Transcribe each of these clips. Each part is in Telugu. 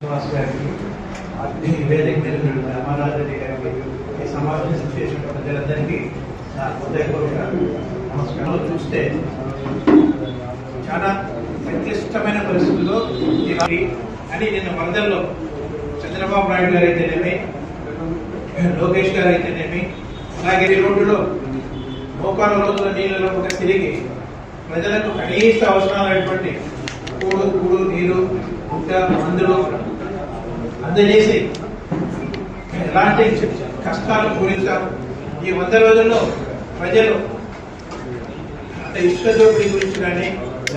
శ్రీనివాస్ గారికి వేదిక మీద రామారావు రెడ్డి గారికి ఈ సమావేశం చేసిన ప్రజలందరికీ నా హృదయపూర్వక నమస్కారాలు. చూస్తే చాలా సంక్లిష్టమైన పరిస్థితుల్లో అని నిన్న వరదల్లో చంద్రబాబు నాయుడు గారు అయితేనేమి, లోకేష్ గారు అయితేనేమి, అలాగే ఈ రోడ్డులో మోకాల రోజుల నీళ్ళలో కూడా తిరిగి ప్రజలకు కనీస అవసరాలైనటువంటి కూడు నీరు ఇంకా మందులు అందజేసి ఎలాంటి కష్టాలు గురించారు. ఈ 100 రోజుల్లో ప్రజలు ఇసుక దోపిడీ గురించి కానీ,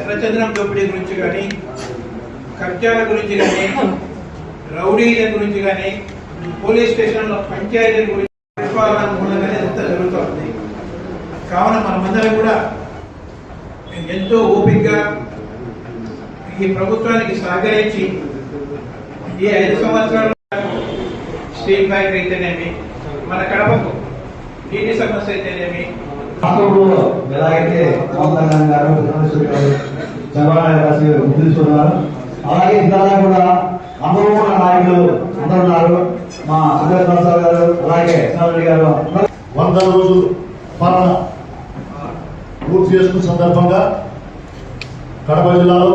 ఎర్రచంద్రం దోపిడీ గురించి కానీ, కబ్జాల గురించి కానీ, రౌడీల గురించి కానీ, పోలీస్ స్టేషన్లో పంచాయతీల గురించి పరిపాలన మూలంగానే ఎంత జరుగుతుంది. కావున మనమందరం కూడా ఎంతో ఓపికగా ఈ ప్రభుత్వానికి సహకరించి ఈ 5 సంవత్సరాలు స్టీల్ ఫ్యాక్టరీ అయితేనేమి, మన కడపకు నీటి సమస్య అయితేనేమి, ఎలాగైతే పవన్ కళ్యాణ్ గారు చంద్రబాబు గుర్తిస్తున్నారు, అలాగే ఇంకా కూడా అందరూ కూడా నాయకులు అందరున్నారు. మా సురేష్ ప్రసాద్ గారు, అలాగే రెడ్డి గారు 100 రోజులు పాలన పూర్తి చేసుకున్న సందర్భంగా కడప జిల్లాలో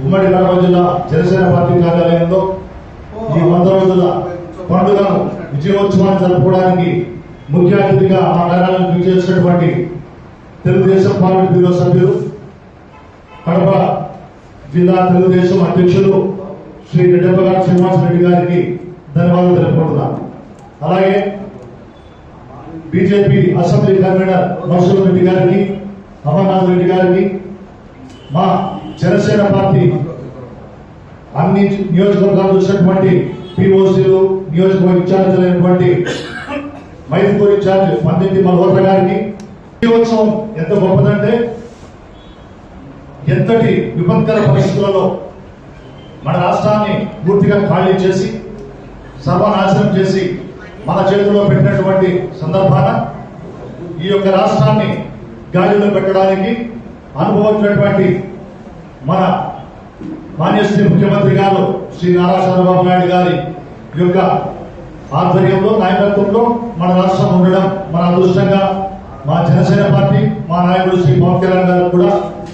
ఉమ్మడి కడప జిల్లా జనసేన పార్టీ కార్యాలయంలో ఈ 100 రోజుల పండుగను విజయోత్సవాన్ని జరుపుకోవడానికి ముఖ్య అతిథిగా మా కార్యాలయానికి విచ్చేసినటువంటి తెలుగుదేశం పార్లమెంట్ బ్యూరో సభ్యులు, కడప జిల్లా తెలుగుదేశం అధ్యక్షులు శ్రీ రెడ్డప్పగారి శ్రీనివాస్ రెడ్డి గారికి ధన్యవాదాలు తెలుపుకుంటున్నాను. అలాగే BJP assembly convener Masood Reddy గారికి, అమర్నాథ్ రెడ్డి గారికి, మా జనసేన పార్టీ అన్ని నియోజకవర్గాలు చూసినటువంటి పిఓసీలు, నియోజకవర్గ ఇన్ఛార్జీలు అయినటువంటి మైదుపూర్ ఇన్ఛార్జ్ పందింటి మల్హోత్ర గారికి. ఈ ఉత్సవం ఎంత గొప్పదంటే, ఎంతటి విపత్కర పరిస్థితులలో మన రాష్ట్రాన్ని పూర్తిగా ఖాళీ చేసి సర్వనాశనం చేసి మన చేతిలో పెట్టినటువంటి సందర్భాన ఈ యొక్క రాష్ట్రాన్ని గాలిలో పెట్టడానికి అనుభవించినటువంటి మన మాన్యశ్రీ ముఖ్యమంత్రి గారు శ్రీ నారా చంద్రబాబు నాయుడు గారి యొక్క ఆధ్వర్యంలో, నాయకత్వంలో మన రాష్ట్రం ఉండడం మన అదృష్టంగా మా జనసేన పార్టీ, మా నాయకుడు శ్రీ పవన్ కళ్యాణ్ గారు కూడా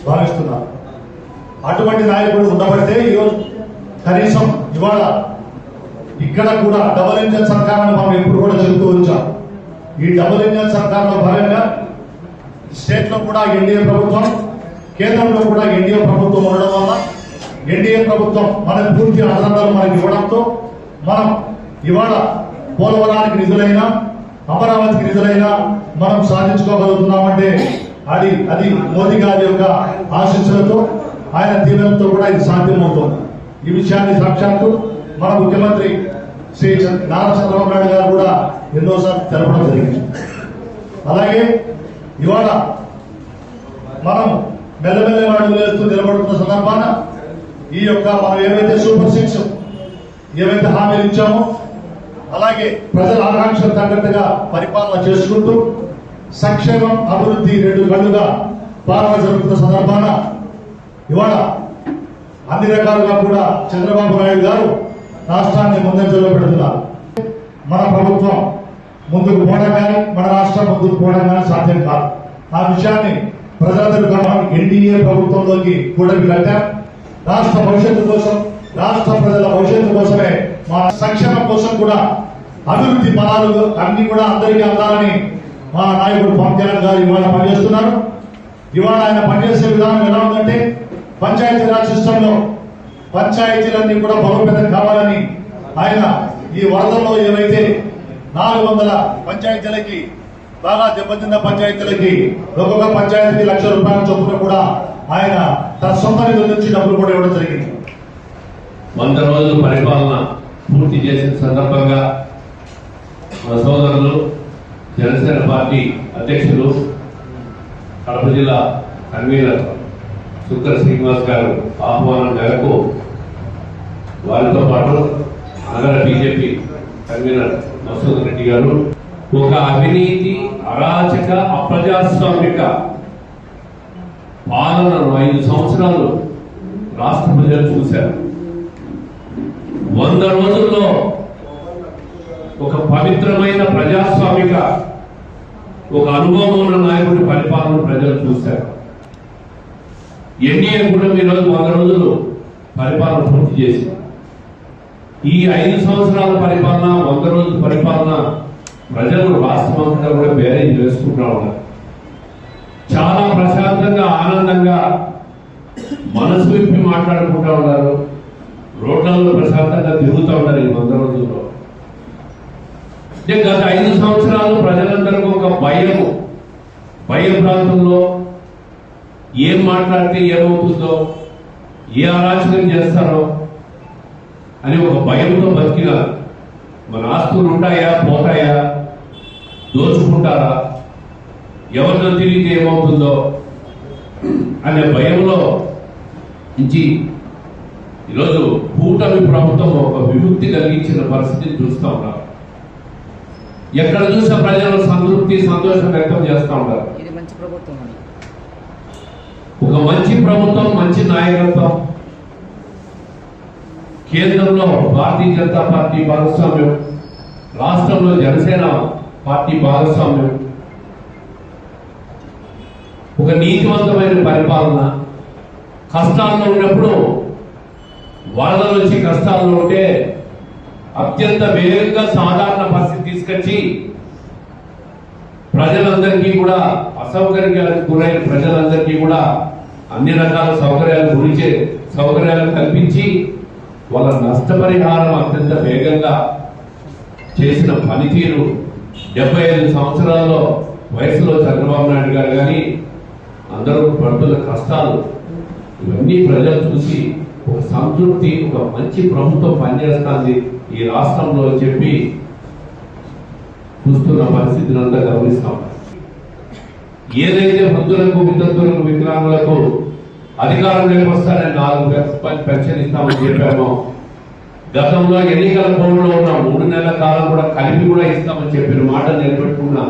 భావిస్తున్నారు. అటువంటి నాయకుడు ఉండబట్టే ఈరోజు కనీసం ఇవాళ ఇక్కడ కూడా డబుల్ ఇంజన్ సర్కార్ని మనం ఎప్పుడు కూడా చెబుతూ వచ్చాం. ఈ డబుల్ ఇంజన్ సర్కార్లో భాగంగా స్టేట్ లో కూడా ఎన్డీఏ ప్రభుత్వం, కేంద్రంలో కూడా ఎన్డీఏ ప్రభుత్వం ఉండడం వల్ల ఎన్డీఏ ప్రభుత్వం మనకు పూర్తి అండదండలు మనకి ఇవ్వడంతో మనం ఇవాళ పోలవరానికి నిధులైనా, అమరావతికి నిధులైనా మనం సాధించుకోగలుగుతున్నామంటే అది మోదీ గారి యొక్క ఆశీస్సులతో, ఆయన దీవెనతో కూడా ఇది సాధ్యమవుతుంది. ఈ విషయాన్ని సాక్షాత్తు మన ముఖ్యమంత్రి శ్రీ నారా చంద్రబాబు నాయుడు గారు కూడా ఎన్నోసార్లు తెలపడం జరిగింది. అలాగే ఇవాళ మనం మెల్లమెల్ల అడుగులు వేస్తూ నిలబడుతున్న సందర్భాన ఈ యొక్క మనం ఏవైతే సూపర్ 6 ఏవైతే హామీలు ఇచ్చామో, అలాగే ప్రజల ఆకాంక్షలు తగ్గట్టుగా పరిపాలన చేసుకుంటూ సంక్షేమం, అభివృద్ధి 2 కళ్ళుగా పాలన జరుగుతున్న సందర్భాన ఇవాళ అన్ని రకాలుగా కూడా చంద్రబాబు నాయుడు గారు రాష్ట్రాన్ని ముందంజలో పెడుతున్నారు. మన ప్రభుత్వం ముందుకు పోవడం కానీ, మన రాష్ట్రం ముందుకు పోవడం కానీ సాధ్యం కాదు. ఆ విషయాన్ని ప్రజలందరూ ఎన్డీఏ ప్రభుత్వంలోకి కూడా కట్టాం. రాష్ట్ర భవిష్యత్తు కోసం, రాష్ట్ర ప్రజల భవిష్యత్తు కోసమే, మా సంక్షేమం కోసం కూడా అభివృద్ధి ఫలాలు అన్ని కూడా అందరికీ అందాలని మా నాయకుడు పవన్ కళ్యాణ్ గారు ఇవాళ పనిచేస్తున్నారు. ఇవాళ ఆయన పనిచేసే విధానం ఎలా ఉందంటే, పంచాయతీరాజ్ సిస్టంలో పంచాయతీలన్నీ కూడా బలోపేతం కావాలని ఆయన ఈ వరదల్లో ఏవైతే 400 పంచాయతీలకి, బాగా దెబ్బతిన్న పంచాయతీలకి ఒక్కొక్క పంచాయతీకి ₹1,00,000 చొప్పున కూడా ఆయన తన సొంత నిధుల నుంచి డబ్బులు కూడా ఇవ్వడం జరిగింది. 100 రోజులు పరిపాలన పూర్తి చేసిన సందర్భంగా మన సోదరులు జనసేన పార్టీ అధ్యక్షులు, కడప జిల్లా కన్వీనర్ సుక్కర శ్రీనివాస్ గారు ఆహ్వానం మేరకు వారితో పాటు నగర బీజేపీ కన్వీనర్ మసూద్ రెడ్డి గారు ఒక అవినీతి, అరాచక, అప్రజాస్వామిక పాలనను 5 సంవత్సరాలు రాష్ట్ర ప్రజలు చూశారు. రోజుల్లో ఒక పవిత్రమైన ప్రజాస్వామిక ఒక అనుభవం ఉన్న నాయకుడి పరిపాలన ప్రజలు చూశారు. ఎన్డీఏ కూడా ఈరోజు 100 రోజులు పరిపాలన పూర్తి చేసి ఈ 5 సంవత్సరాల పరిపాలన 100 రోజుల పరిపాలన ప్రజలు రాష్ట్రమంతా కూడా బేరేజ్ వేసుకుంటూ ఉన్నారు. చాలా ప్రశాంతంగా ఆనందంగా మనసు విప్పి మాట్లాడుకుంటూ ఉన్నారు. రోడ్లలో ప్రశాంతంగా తిరుగుతూ ఉన్నారు ఈ 100 రోజుల్లో. గత 5 సంవత్సరాలు ప్రజలందరికీ ఒక భయ ప్రాంతంలో ఏం మాట్లాడితే ఏమవుతుందో, ఏ అరాచకం చేస్తారో అని ఒక భయంతో బతికినారు. మన ఆస్తులు ఉంటాయా, పోతాయా, దోచుకుంటారా, ఎవరితో తిరిగితే ఏమవుతుందో అనే భయంలో నుంచి ఈరోజు కూటమి ప్రభుత్వం ఒక విముక్తి కలిగించిన పరిస్థితిని చూస్తూ ఉన్నారు. ఎక్కడ చూసిన ప్రజలు సంతృప్తి, సంతోషం వ్యక్తం చేస్తూ ఉంటారు. ఇది మంచి ప్రభుత్వం అని, ఒక మంచి ప్రభుత్వం, మంచి నాయకత్వం, కేంద్రంలో భారతీయ జనతా పార్టీ భాగస్వామ్యం, రాష్ట్రంలో జనసేన పార్టీ భాగస్వామ్యం, ఒక నీతివంతమైన పరిపాలన. కష్టాల్లో ఉన్నప్పుడు వరదలు వచ్చి కష్టాల్లో ఉంటే అత్యంత వేగంగా సాధారణ పరిస్థితి తీసుకొచ్చి ప్రజలందరికీ కూడా, అసౌకర్యాలకు గురైన ప్రజలందరికీ కూడా అన్ని రకాల సౌకర్యాలు కల్పించి వాళ్ళ నష్టపరిహారం అత్యంత వేగంగా చేసిన పనితీరు 75 సంవత్సరాల్లో వయసులో చంద్రబాబు నాయుడు గారు కానీ అందరూ పడుతున్న కష్టాలు ఇవన్నీ ప్రజలు చూసి ఒక సంతృప్తి, ఒక మంచి ప్రభుత్వం పనిచేస్తుంది ఈ రాష్ట్రంలో చెప్పి చూస్తున్న పరిస్థితిని అంతా గమనిస్తాం. ఏదైతే వృద్ధులకు, వితంతువులకు, వికలాంగులకు అధికారంలోకి వస్తారని 4 పెన్షన్ ఇస్తామని చెప్పామో, గతంలో ఎన్నికల కోడ్లో ఉన్న 3 నెలల కాలం కూడా కలిపి కూడా ఇస్తామని చెప్పిన మాట నిలబెట్టుకున్న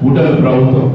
కూటమి ప్రభుత్వం